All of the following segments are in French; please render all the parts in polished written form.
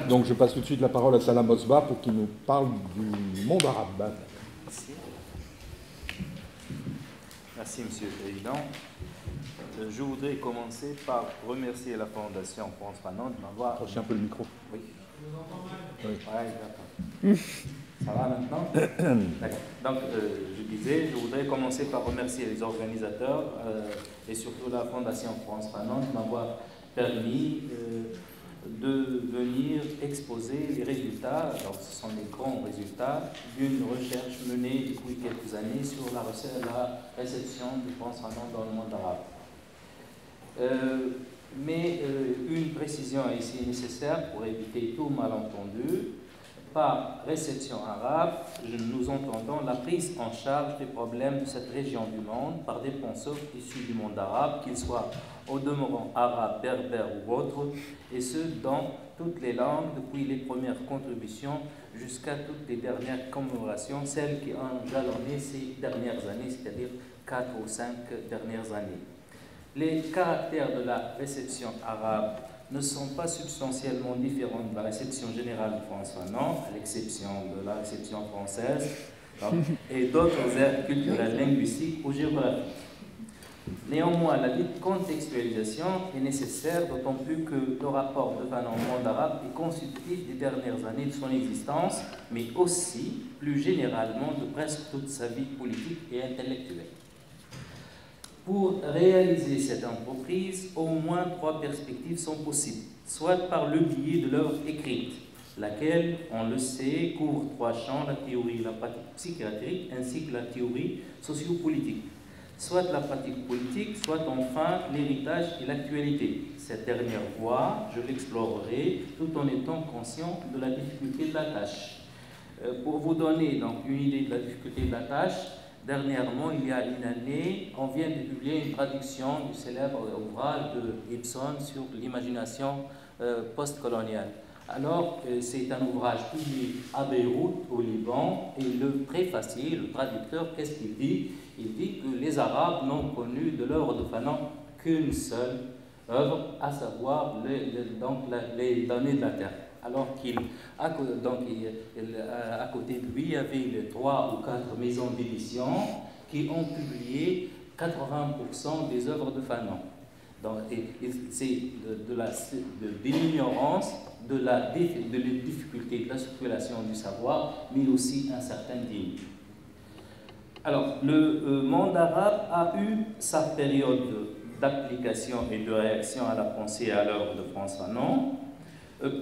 Donc je passe tout de suite la parole à Salam Osba pour qu'il nous parle du monde arabe. Merci. Merci, Monsieur le Président. Je voudrais commencer par remercier la Fondation France Fanon de m'avoir... Approchez un peu le micro. Oui. Je vous entends mal. Oui. Ouais, d'accord. Ça va maintenant? D'accord. Donc, je disais, je voudrais commencer par remercier les organisateurs et surtout la Fondation France Fanon de m'avoir permis de venir exposer les résultats, alors ce sont les grands résultats d'une recherche menée depuis quelques années sur la réception du France Fanon dans le monde arabe. Mais une précision est ici nécessaire pour éviter tout malentendu. Par réception arabe, nous entendons la prise en charge des problèmes de cette région du monde par des penseurs issus du monde arabe, qu'ils soient au demeurant arabes, berbères ou autres, et ce dans toutes les langues, depuis les premières contributions jusqu'à toutes les dernières commémorations, celles qui ont jalonné ces dernières années, c'est-à-dire 4 ou 5 dernières années. Les caractères de la réception arabe ne sont pas substantiellement différents de la réception générale de France Fanon, à l'exception de la réception française et d'autres aires culturelles, linguistiques ou géographiques. Néanmoins, la dite contextualisation est nécessaire, d'autant plus que le rapport de Fanon au monde arabe est constitutif des dernières années de son existence, mais aussi, plus généralement, de presque toute sa vie politique et intellectuelle. Pour réaliser cette entreprise, au moins 3 perspectives sont possibles, soit par le biais de l'œuvre écrite, laquelle, on le sait, couvre 3 champs, la théorie et la pratique psychiatrique, ainsi que la théorie sociopolitique, soit la pratique politique, soit enfin l'héritage et l'actualité. Cette dernière voie, je l'explorerai tout en étant conscient de la difficulté de la tâche. Pour vous donner donc une idée de la difficulté de la tâche, dernièrement, il y a une année, on vient de publier une traduction du célèbre ouvrage de Ibsen sur l'imagination postcoloniale. Alors, c'est un ouvrage publié à Beyrouth, au Liban, et le préfacier, le traducteur, qu'est-ce qu'il dit? Il dit que les Arabes n'ont connu de l'œuvre de Fanon qu'une seule œuvre, à savoir les données de la Terre. Alors qu'à côté de lui, il y avait les 3 ou 4 maisons d'édition qui ont publié 80% des œuvres de Fanon. Donc, c'est de l'ignorance, de la difficulté de la circulation du savoir, mais aussi un certain déni. Alors, le monde arabe a eu sa période d'application et de réaction à la pensée et à l'œuvre de France Fanon.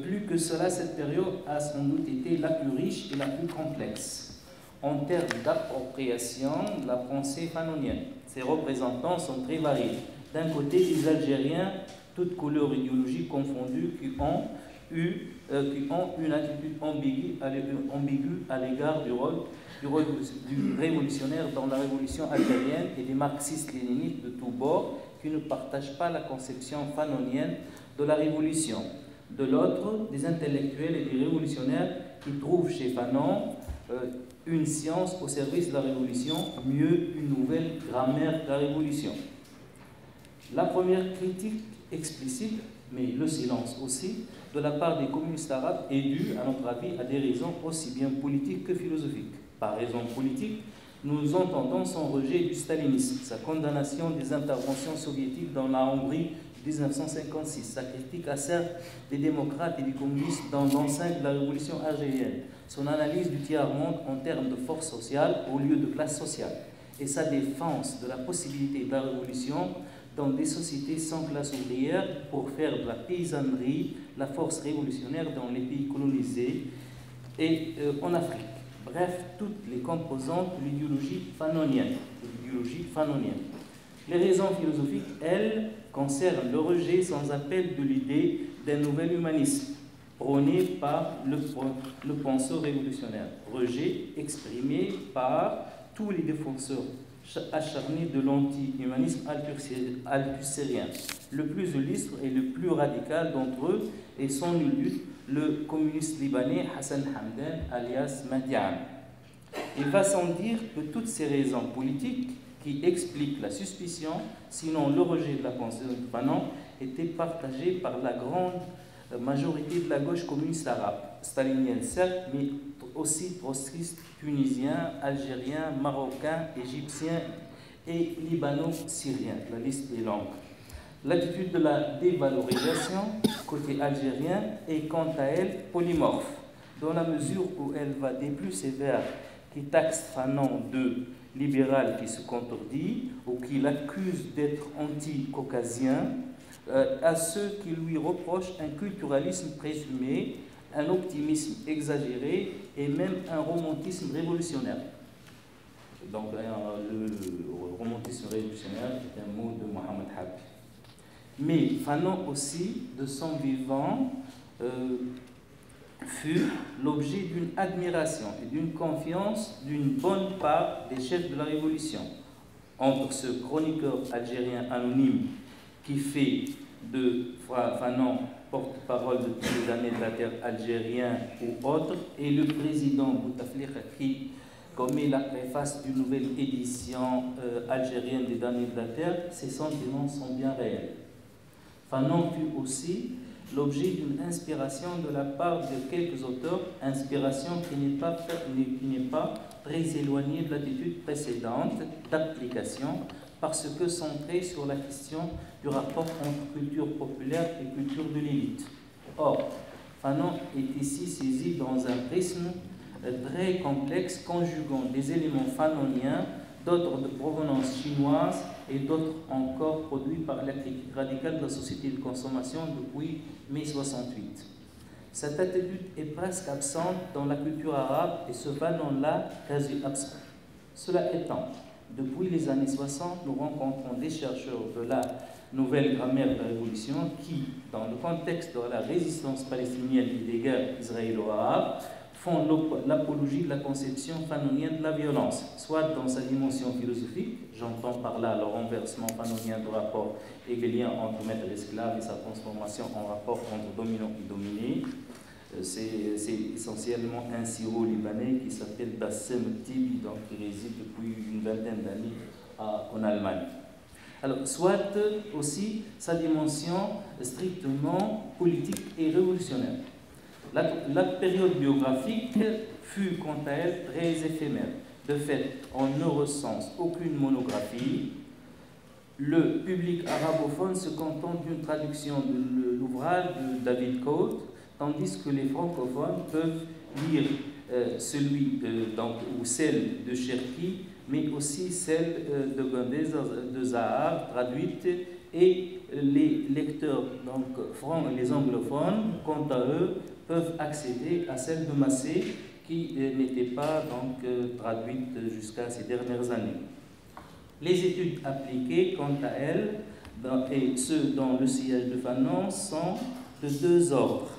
Plus que cela, cette période a sans doute été la plus riche et la plus complexe en termes d'appropriation de la pensée fanonienne. Ses représentants sont très variés. D'un côté, les Algériens, toutes couleurs idéologiques confondues, qui ont une attitude ambiguë à l'égard du rôle du révolutionnaire dans la révolution algérienne et des marxistes-léninistes de tous bords qui ne partagent pas la conception fanonienne de la révolution. De l'autre, des intellectuels et des révolutionnaires qui trouvent chez Fanon une science au service de la révolution, mieux une nouvelle grammaire de la révolution. La première critique explicite, mais le silence aussi, de la part des communistes arabes est due, à notre avis, à des raisons aussi bien politiques que philosophiques. Par raison politique, nous entendons son rejet du stalinisme, sa condamnation des interventions soviétiques dans la Hongrie 1956, sa critique acerbe des démocrates et des communistes dans l'enceinte de la révolution algérienne, son analyse du tiers-monde en termes de force sociale au lieu de classe sociale, et sa défense de la possibilité de la révolution dans des sociétés sans classe ouvrière pour faire de la paysannerie la force révolutionnaire dans les pays colonisés et en Afrique. Bref, toutes les composantes de l'idéologie fanonienne. Les raisons philosophiques, elles, concernent le rejet sans appel de l'idée d'un nouvel humanisme prôné par le penseur révolutionnaire. Rejet exprimé par tous les défenseurs acharnés de l'anti-humanisme althusserien. Le plus illustre et le plus radical d'entre eux est sans nul doute le communiste libanais Hassan Hamdan, alias Madian. Il va sans dire que toutes ces raisons politiques qui expliquent la suspicion, sinon le rejet de la pensée de Fanon, étaient partagées par la grande majorité de la gauche communiste arabe, stalinienne certes, mais aussi trotskiste tunisien, algérien, marocain, égyptien et libano-syrien. La liste est longue. L'attitude de la dévalorisation côté algérien est quant à elle polymorphe, dans la mesure où elle va des plus sévères qui taxent Fanon de libéral qui se contredit ou qui l'accusent d'être anti-caucasien, à ceux qui lui reprochent un culturalisme présumé, un optimisme exagéré et même un romantisme révolutionnaire. Donc le romantisme révolutionnaire est un mot de Mohamed Habib. Mais Fanon aussi, de son vivant, fut l'objet d'une admiration et d'une confiance d'une bonne part des chefs de la Révolution. Entre ce chroniqueur algérien anonyme qui fait de Fanon porte-parole de tous les années de la terre algérien ou autre, et le président Bouteflika qui commet la préface d'une nouvelle édition algérienne des années de la terre, ces sentiments sont bien réels. Fanon fut aussi l'objet d'une inspiration de la part de quelques auteurs, inspiration qui n'est pas très éloignée de l'attitude précédente d'application, parce que centrée sur la question du rapport entre culture populaire et culture de l'élite. Or, Fanon est ici saisi dans un prisme très complexe, conjuguant des éléments fanoniens, d'autres de provenance chinoise et d'autres encore produits par la critique radicale de la société de consommation depuis mai 68. Cette attitude est presque absente dans la culture arabe et ce Fanon-là quasi absent. Cela étant, depuis les années 60, nous rencontrons des chercheurs de la nouvelle grammaire de la Révolution qui, dans le contexte de la résistance palestinienne et des guerres israélo-arabes, font l'apologie de la conception fanonienne de la violence, soit dans sa dimension philosophique, j'entends par là le renversement fanonien du rapport hegelien entre maître et esclave et sa transformation en rapport entre dominant et dominé. C'est essentiellement un syro-libanais qui s'appelle Bassem Tibi, donc qui réside depuis une vingtaine d'années en Allemagne. Alors, soit aussi sa dimension strictement politique et révolutionnaire. La période biographique fut quant à elle très éphémère. De fait, on ne recense aucune monographie. Le public arabophone se contente d'une traduction de l'ouvrage de David Coate, tandis que les francophones peuvent lire celui ou celle de Cherki, mais aussi celle de Gondé de Zahar, traduite, et les lecteurs, les anglophones, quant à eux, peuvent accéder à celle de Massé, qui n'était pas traduite jusqu'à ces dernières années. Les études appliquées, quant à elles, et ceux dans le sillage de Fanon, sont de deux ordres.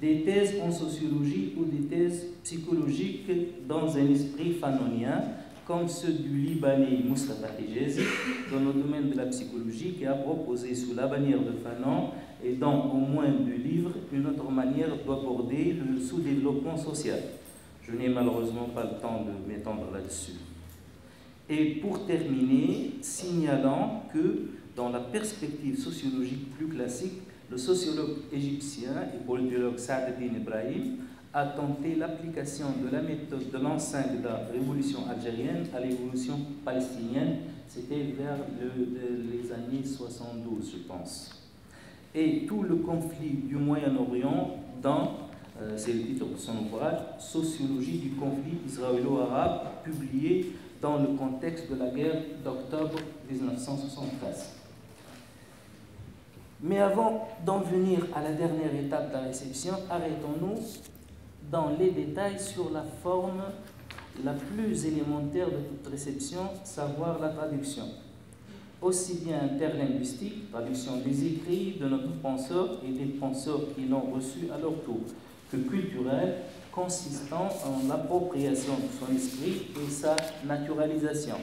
Des thèses en sociologie ou des thèses psychologiques dans un esprit fanonien, comme ceux du Libanais Mustafa Hijazi, dans le domaine de la psychologie, qui a proposé sous la bannière de Fanon et dans au moins deux livres une autre manière d'aborder le sous-développement social. Je n'ai malheureusement pas le temps de m'étendre là-dessus. Et pour terminer, signalant que dans la perspective sociologique plus classique, le sociologue égyptien et politologue Saad Eddin Ibrahim a tenté l'application de la méthode de l'enceinte de la révolution algérienne à l'évolution palestinienne. C'était vers les années 72, je pense. Et tout le conflit du Moyen-Orient c'est le titre de son ouvrage, Sociologie du conflit israélo-arabe, publié dans le contexte de la guerre d'octobre 1973. Mais avant d'en venir à la dernière étape de la réception, arrêtons-nous dans les détails sur la forme la plus élémentaire de toute réception, savoir la traduction. Aussi bien interlinguistique, traduction des écrits de notre penseur et des penseurs qui l'ont reçu à leur tour, que culturelle, consistant en l'appropriation de son esprit et sa naturalisation.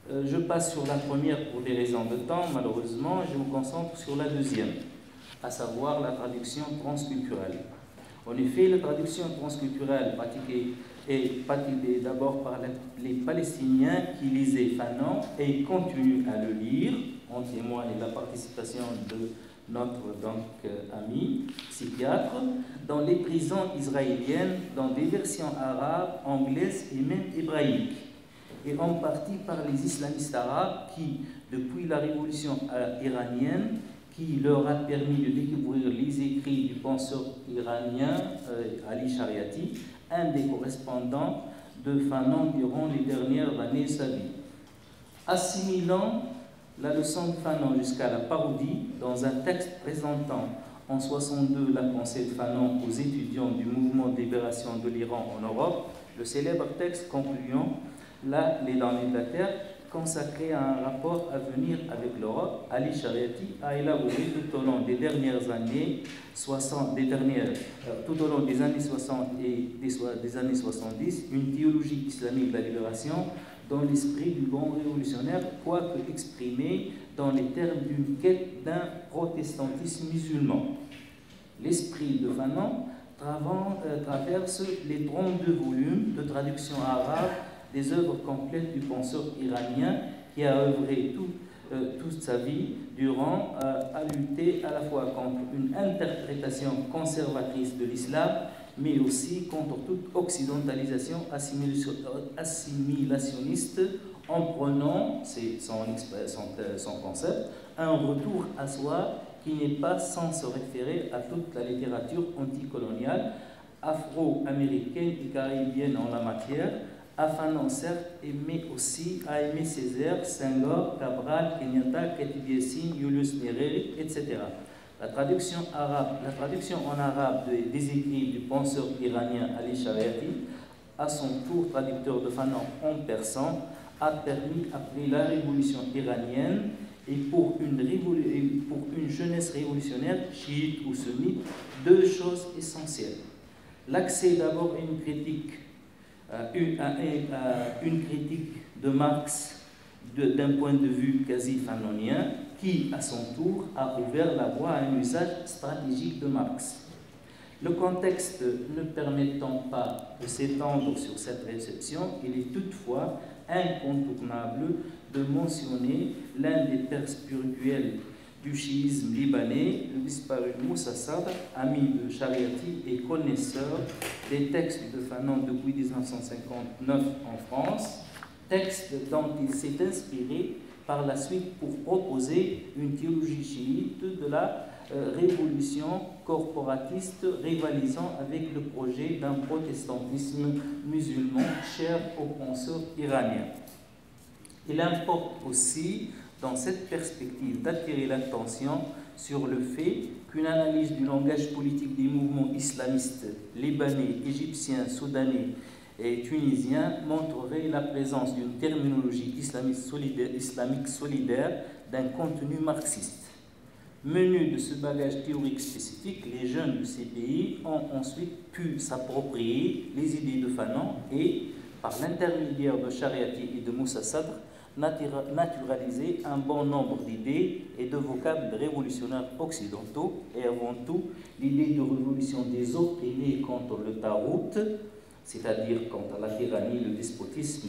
Je passe sur la première pour des raisons de temps, malheureusement, et je me concentre sur la deuxième, à savoir la traduction transculturelle. En effet, la traduction transculturelle est pratiquée d'abord par les Palestiniens qui lisaient Fanon et continuent à le lire. En témoigne la participation de notre ami psychiatre, dans les prisons israéliennes, dans des versions arabes, anglaises et même hébraïques, et en partie par les islamistes arabes qui, depuis la révolution iranienne, qui leur a permis de découvrir les écrits du penseur iranien Ali Shariati, un des correspondants de Fanon durant les dernières années de sa vie. Assimilant la leçon de Fanon jusqu'à la parodie, dans un texte présentant en 1962 la pensée de Fanon aux étudiants du mouvement de libération de l'Iran en Europe, le célèbre texte concluant là, les damnés de la terre, consacré à un rapport à venir avec l'Europe, Ali Shariati a élaboré tout au long des dernières années 60, tout au long des années 60 et des années 70, une théologie islamique de la libération dans l'esprit du grand révolutionnaire, quoique exprimé dans les termes d'une quête d'un protestantisme musulman. L'esprit de Fanon traverse les 32 volumes de traduction arabe des œuvres complètes du penseur iranien qui a œuvré toute sa vie durant à lutter à la fois contre une interprétation conservatrice de l'islam, mais aussi contre toute occidentalisation assimilationniste en prenant, c'est son concept, un retour à soi qui n'est pas sans se référer à toute la littérature anticoloniale afro-américaine et caribéenne en la matière. Fanon, certes, mais aussi a aimé Césaire, Senghor, Cabral, Kenyatta, Ketib Yassine, Julius Nyerere, etc. La traduction en arabe des écrits du penseur iranien Ali Shariati, à son tour traducteur de Fanon en persan, a permis, après la révolution iranienne et pour une jeunesse révolutionnaire, chiite ou sunnite, deux choses essentielles. L'accès d'abord à une critique de Marx d'un point de vue quasi fanonien, qui, à son tour, a ouvert la voie à un usage stratégique de Marx. Le contexte ne permettant pas de s'étendre sur cette réception, il est toutefois incontournable de mentionner l'un des pères spirituels du chiisme libanais, le disparu Moussa Sadr, ami de Shariati et connaisseur des textes de Fanon depuis 1959 en France, textes dont il s'est inspiré par la suite pour proposer une théologie chiite de la révolution corporatiste rivalisant avec le projet d'un protestantisme musulman cher aux penseurs iraniens. Il importe aussi, dans cette perspective, d'attirer l'attention sur le fait qu'une analyse du langage politique des mouvements islamistes libanais, égyptiens, soudanais et tunisiens montrerait la présence d'une terminologie islamique solidaire d'un contenu marxiste. Menus de ce bagage théorique spécifique, les jeunes de ces pays ont ensuite pu s'approprier les idées de Fanon et, par l'intermédiaire de Shariati et de Moussa Sadr, naturaliser un bon nombre d'idées et de vocables révolutionnaires occidentaux, et avant tout l'idée de révolution des opprimés contre le tarout, c'est-à-dire contre la tyrannie, le despotisme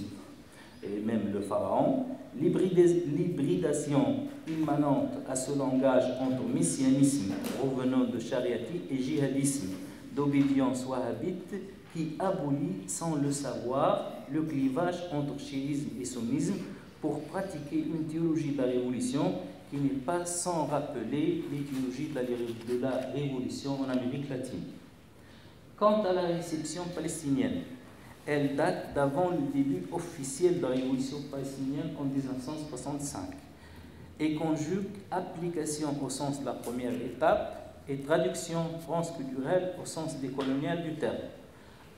et même le pharaon, l'hybridation immanente à ce langage entre messianisme revenant de Shariati et djihadisme d'obédience wahhabite qui abolit sans le savoir le clivage entre chiisme et sunnisme pour pratiquer une théologie de la révolution qui n'est pas sans rappeler les théologies de la révolution en Amérique latine. Quant à la réception palestinienne, elle date d'avant le début officiel de la révolution palestinienne en 1965 et conjugue application au sens de la première étape et traduction transculturelle au sens décolonial du terme,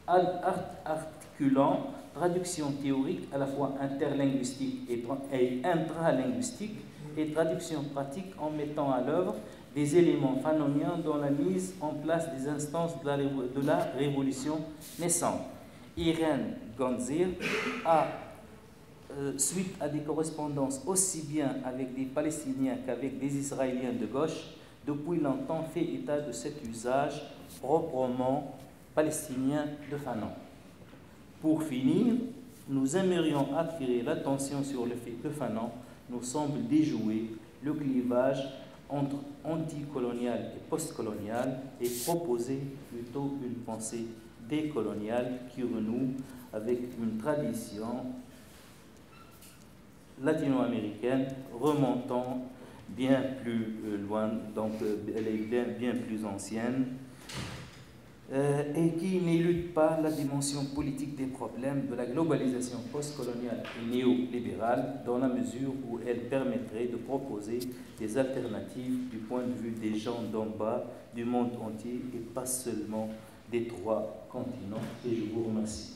articulant traduction théorique à la fois interlinguistique et intralinguistique et traduction pratique en mettant à l'œuvre des éléments fanoniens dans la mise en place des instances de la révolution naissante. Irène Ganzir a, suite à des correspondances aussi bien avec des Palestiniens qu'avec des Israéliens de gauche, depuis longtemps fait état de cet usage proprement palestinien de Fanon. Pour finir, nous aimerions attirer l'attention sur le fait que Fanon nous semble déjouer le clivage entre anticolonial et postcolonial et proposer plutôt une pensée décoloniale qui renoue avec une tradition latino-américaine remontant bien plus loin, donc elle est bien plus ancienne, et qui n'élude pas la dimension politique des problèmes de la globalisation postcoloniale et néolibérale dans la mesure où elle permettrait de proposer des alternatives du point de vue des gens d'en bas du monde entier et pas seulement des 3 continents. Et je vous remercie.